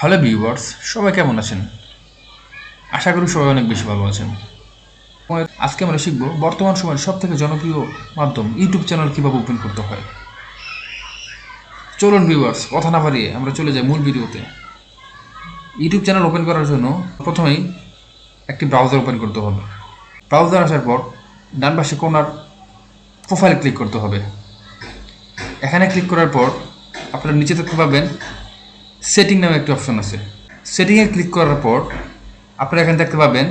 Hello viewers, সবাই কেমন আছেন? আশা করি সবাই অনেক বেশি ভালো আছেন। আজকে আমরা শিখব বর্তমান সময়ের সবথেকে জনপ্রিয় মাধ্যম ইউটিউব চ্যানেল কিভাবে ওপেন করতে হয়। চলুন ভিউয়ার্স, কথা না বাড়িয়ে আমরা চলে যাই মূল ভিডিওতে। ইউটিউব চ্যানেল ওপেন করার জন্য প্রথমেই একটি ব্রাউজার ওপেন করতে হবে। ব্রাউজার আসার পর ডান পাশে কোণার প্রোফাইল ক্লিক করতে হবে। এখানে ক্লিক করার পর আপনারা নিচে দেখতে পাবেন সেটিং নামে একটি অপশন আছে। সেটিংয়ে ক্লিক করার পর আপনারা এখানে দেখতে পাবেন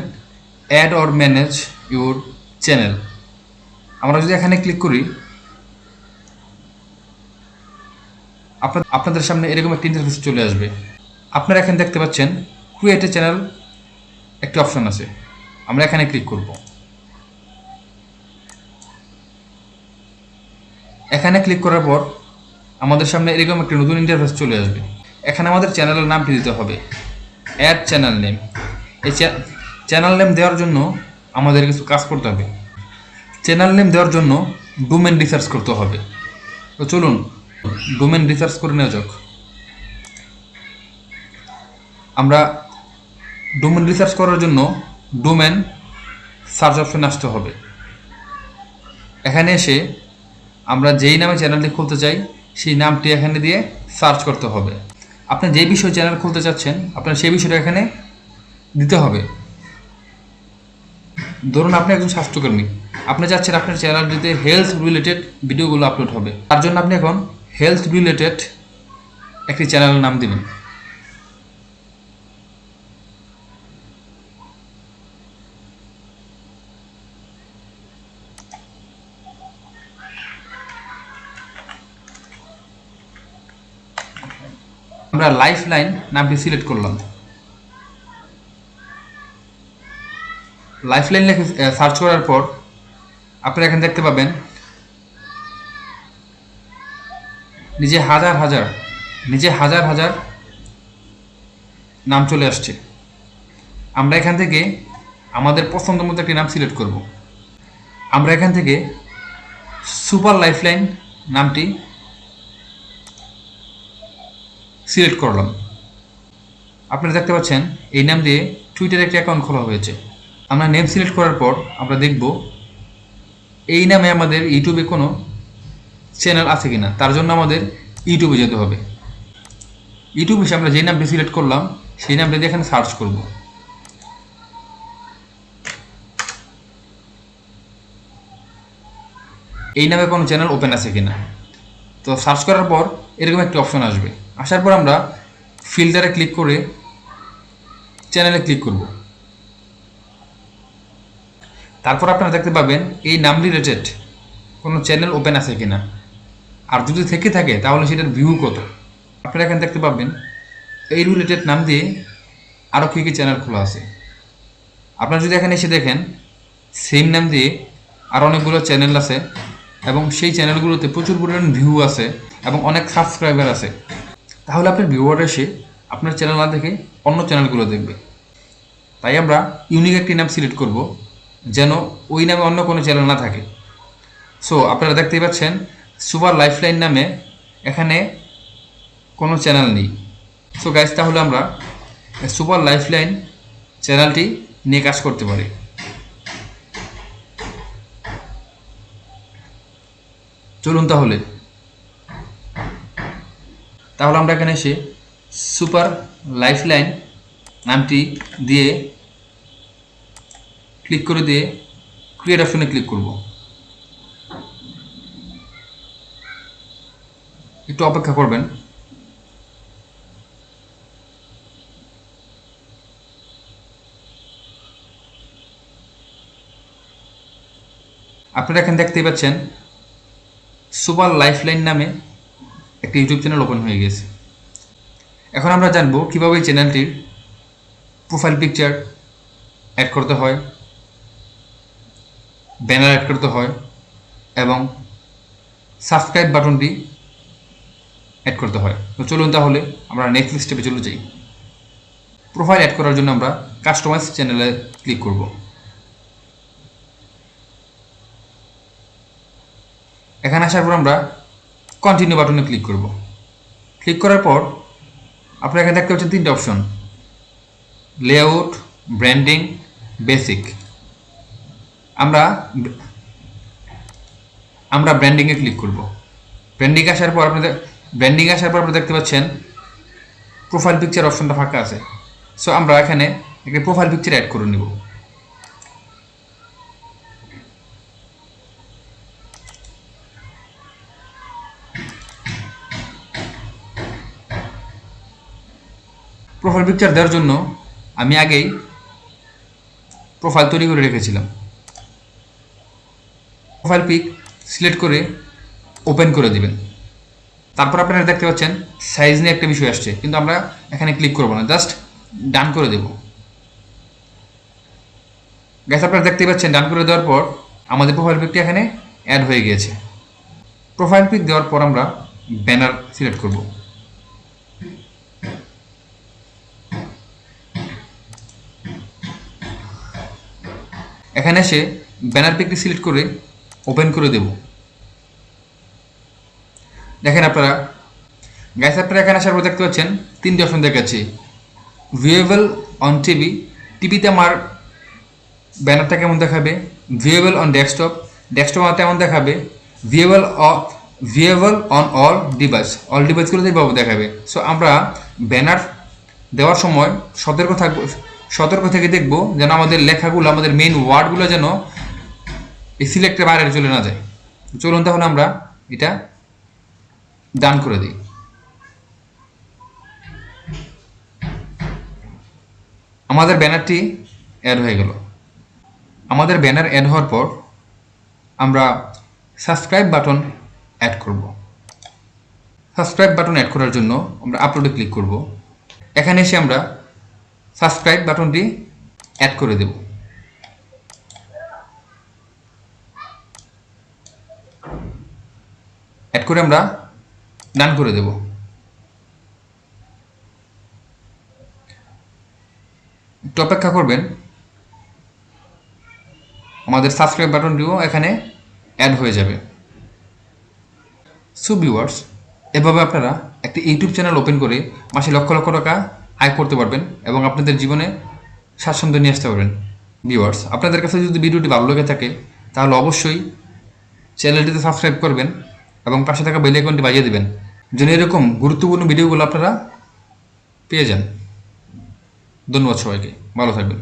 add or manage your channel. আমরা যদি এখানে ক্লিক করি আপনাদের সামনে এরকম একটি ইন্টারফেস চলে আসবে। আপনারা এখানে দেখতে পাচ্ছেন ক্রিয়েট এ চ্যানেল একটি অপশন আছে। আমরা এখানে ক্লিক করব। এখানে ক্লিক করার পর আমাদের সামনে এরকম একটি নতুন ইন্টারফেস চলে আসবে। এখানে আমাদের চ্যানেলের নামটি দিতে হবে, অ্যাড চ্যানেল নেম। এই চ্যানেল নেম দেওয়ার জন্য আমাদের কিছু কাজ করতে হবে। চ্যানেল নেম দেওয়ার জন্য ডোমেন রিসার্চ করতে হবে। তো চলুন ডোমেন রিসার্চ করে নেওয়া যাক। আমরা ডোমেন রিসার্চ করার জন্য ডোমেন সার্চ অপশনে আসতে হবে। এখানে এসে আমরা যেই নামে চ্যানেলটি খুলতে চাই সেই নামটি এখানে দিয়ে সার্চ করতে হবে। আপনি যে বিষয়ে চ্যানেল খুলতে চাচ্ছেন আপনার সেই বিষয়টা এখানে দিতে হবে। ধরুন আপনি একজন স্বাস্থ্যকর্মী, আপনি চাচ্ছেন আপনার চ্যানেলটিতে হেলথ রিলেটেড ভিডিওগুলো আপলোড হবে। তার জন্য আপনি এখন হেলথ রিলেটেড একটি চ্যানেলের নাম দিবেন। আমরা লাইফলাইন নামটি সিলেক্ট করলাম। লাইফলাইন লিখে সার্চ করার পর আপনারা এখানে দেখতে পাবেন নিজে হাজার হাজার নাম চলে আসছে। আমরা এখান থেকে আমাদের পছন্দ মতো একটি নাম সিলেক্ট করব। আমরা এখান থেকে সুপার লাইফলাইন নামটি সিলেক্ট করলাম। আপনারা দেখতে পাচ্ছেন এই নাম দিয়ে টুইটারে একটি অ্যাকাউন্ট খোলা হয়েছে। আমরা নেম সিলেক্ট করার পর আমরা দেখব এই নামে আমাদের ইউটিউবে কোনো চ্যানেল আছে কিনা। তার জন্য আমাদের ইউটিউবে যেতে হবে। ইউটিউবে এসে আমরা যে নামটি সিলেক্ট করলাম সেই নামটি দিয়ে এখানে সার্চ করব। এই নামে কোনো চ্যানেল ওপেন আছে কিনা। তো সার্চ করার পর এরকম একটি অপশন আসবে। আসার পর আমরা ফিল্টারে ক্লিক করে চ্যানেলে ক্লিক করব। তারপর আপনারা দেখতে পাবেন এই নাম রিলেটেড কোনো চ্যানেল ওপেন আছে কিনা, আর যদি থেকে থাকে তাহলে সেটার ভিউ কত। আপনারা এখানে দেখতে পাবেন এই রিলেটেড নাম দিয়ে আরও কী কী চ্যানেল খোলা আছে। আপনারা যদি এখানে এসে দেখেন সেম নাম দিয়ে আর অনেকগুলো চ্যানেল আছে এবং সেই চ্যানেলগুলোতে প্রচুর পরিমাণ ভিউ আছে এবং অনেক সাবস্ক্রাইবার আছে, তাহলে আপনার ভিউয়ার এসে আপনার চ্যানেল না দেখে অন্য চ্যানেলগুলো দেখবে। তাই আমরা ইউনিক একটি নাম সিলেক্ট করব যেন ওই নামে অন্য কোনো চ্যানেল না থাকে। সো আপনারা দেখতেই পাচ্ছেন সুপার লাইফলাইন নামে এখানে কোনো চ্যানেল নেই। সো গাইস, তাহলে আমরা সুপার লাইফলাইন চ্যানেলটি নিয়ে কাজ করতে পারি। চলুন তাহলে আমরা এখানে এসে সুপার লাইফলাইন নামটি দিয়ে ক্লিক করে দিয়ে ক্রিয়েট অপশনে ক্লিক করব। একটু অপেক্ষা করবেন। আপনারা এখানে দেখতেই পাচ্ছেন সুপার লাইফলাইন নামে একটি ইউটিউব চ্যানেল ওপেন হয়ে গেছে। এখন আমরা জানবো কীভাবে এই চ্যানেলটির প্রোফাইল পিকচার অ্যাড করতে হয়, ব্যানার অ্যাড করতে হয় এবং সাবস্ক্রাইব বাটনটি অ্যাড করতে হয়। তো চলুন তাহলে আমরা নেক্সট স্টেপে চলে যাই। প্রোফাইল অ্যাড করার জন্য আমরা কাস্টমাইজ চ্যানেলে ক্লিক করব। এখানে আসার পর আমরা কন্টিনিউ বাটনে ক্লিক করব। ক্লিক করার পর আপনারা এখানে দেখতে পাচ্ছেন 3টা অপশন, লেআউট, ব্র্যান্ডিং, বেসিক। আমরা আমরা ব্র্যান্ডিংয়ে ক্লিক করব। ব্র্যান্ডিং আসার পর আপনারা দেখতে পাচ্ছেন প্রোফাইল পিকচার অপশনটা ফাঁকা আছে। সো আমরা এখানে একটা প্রোফাইল পিকচার অ্যাড করে নিব। প্রোফাইল পিকচার দেওয়ার জন্য আমি আগেই প্রোফাইল তৈরি করে রেখেছিলাম। প্রোফাইল পিক সিলেক্ট করে ওপেন করে দিবেন। তারপর আপনারা দেখতে পাচ্ছেন সাইজ নিয়ে একটা বিষয় আসছে, কিন্তু আমরা এখানে ক্লিক করব না, জাস্ট ডান করে দেব। গ্যাস আপনারা দেখতে পাচ্ছেন ডান করে দেওয়ার পর আমাদের প্রোফাইল পিকটি এখানে অ্যাড হয়ে গিয়েছে। প্রোফাইল পিক দেওয়ার পর আমরা ব্যানার সিলেক্ট করব। এখানে এসে ব্যানার পিকটি সিলেক্ট করে ওপেন করে দেব। দেখেন আপনারা এখানে আসার পর দেখতে পাচ্ছেন 3টি অপশন দেখাচ্ছে। ভিউয়েবল অন টিভি, টিভিতে আমার ব্যানারটা কেমন দেখাবে। ভিউয়েবল অন ডেস্কটপ, ডেস্কটপ তেমন দেখাবে। ভিউয়েবল অন অল ডিভাইসগুলোতে এভাবে দেখাবে। সো আমরা ব্যানার দেওয়ার সময় সতর্ক থেকে দেখব যেন আমাদের লেখাগুলো, আমাদের মেইন ওয়ার্ডগুলো যেন এই সিলেক্টের বাইরে চলে না যায়। চলুন তাহলে আমরা এটা ডান করে দিই। আমাদের ব্যানারটি অ্যাড হয়ে গেল। আমাদের ব্যানার অ্যাড হওয়ার পর আমরা সাবস্ক্রাইব বাটন অ্যাড করব। সাবস্ক্রাইব বাটন অ্যাড করার জন্য আমরা আপলোডে ক্লিক করব। এখানে এসে আমরা সাবস্ক্রাইব বাটনটি অ্যাড করে দেব। অ্যাড করে আমরা ডান করে দেব। একটু অপেক্ষা করবেন, আমাদের সাবস্ক্রাইব বাটনটিও এখানে অ্যাড হয়ে যাবে। সো ভিউয়ার্স, এভাবে আপনারা একটা ইউটিউব চ্যানেল ওপেন করে মাসে লক্ষ লক্ষ টাকা আয় করতে পারবেন এবং আপনাদের জীবনে স্বাচ্ছন্দ্য নিয়ে আসতে পারবেন। ভিউয়ার্স, আপনাদের কাছে যদি ভিডিওটি ভালো লেগে থাকে তাহলে অবশ্যই চ্যানেলটিতে সাবস্ক্রাইব করবেন এবং পাশে থাকা বেল আইকনটি বাজিয়ে দেবেন যেন এরকম গুরুত্বপূর্ণ ভিডিওগুলো আপনারা পেয়ে যান। ধন্যবাদ সবাইকে, ভালো থাকবেন।